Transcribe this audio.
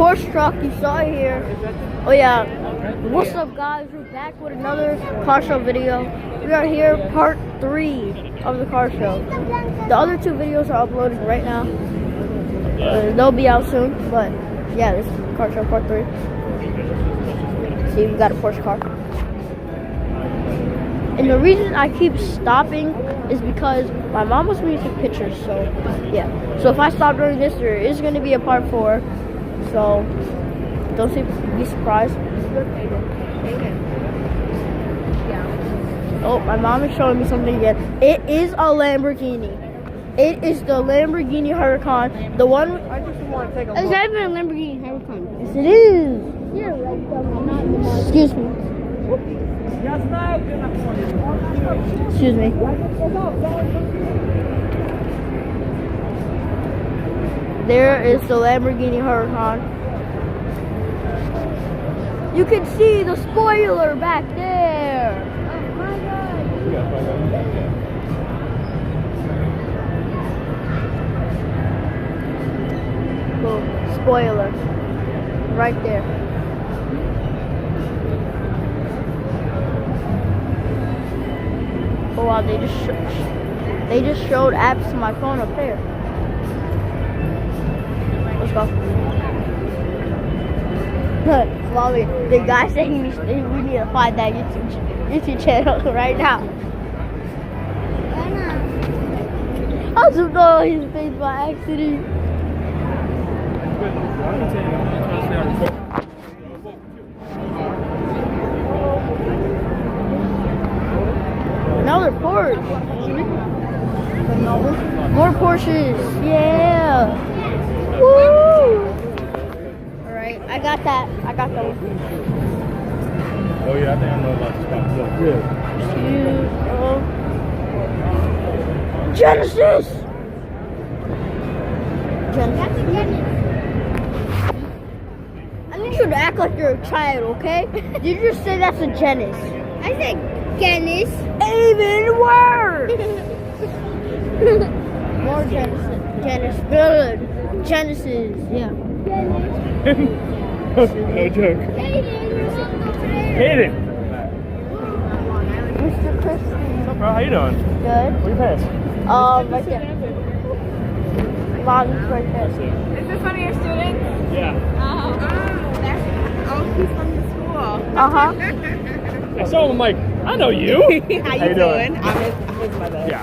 Porsche truck, you saw it here. Oh yeah, what's up guys, we're back with another car show video. We are here, part 3 of the car show. The other 2 videos are uploading right now. They'll be out soon, but yeah, this is car show part 3. See, we got a Porsche car. And the reason I keep stopping is because my mom wants me to take pictures, so yeah. So if I stop during this, there is going to be a part 4. So don't be surprised. Oh, my mom is showing me something again. It is a Lamborghini. It is the Lamborghini Huracan. The one I just want to take a look. It's not even a Lamborghini Huracan. Yes, it is. Yeah, excuse me. Excuse me. There is the Lamborghini Huracan. You can see the spoiler back there. Cool. Spoiler. Right there. Oh wow, they just showed apps to my phone up there. Let's go. Mommy, the guy said we need to find that YouTube channel right now. I zoomed on his face by accident. Another Porsche. More Porsches. Yeah. Woo! Alright, I got that. I got that one. Oh yeah, I think I know about this spot. Look, good. Genesis! I need you to act like you're a child, okay? Did you just say that's a Genesis? I said Genesis. Even worse! More Genesis. Good. Genesis, yeah. No joke. Hayden. Mr. Christie. What's up, bro? How you doing? Good. Where you pass? Right there. Mom's right there. Is this one of your students? Yeah. He's from the school. Uh-huh. I saw him, I'm like, I know you. How you doing? I'm his mother. Yeah.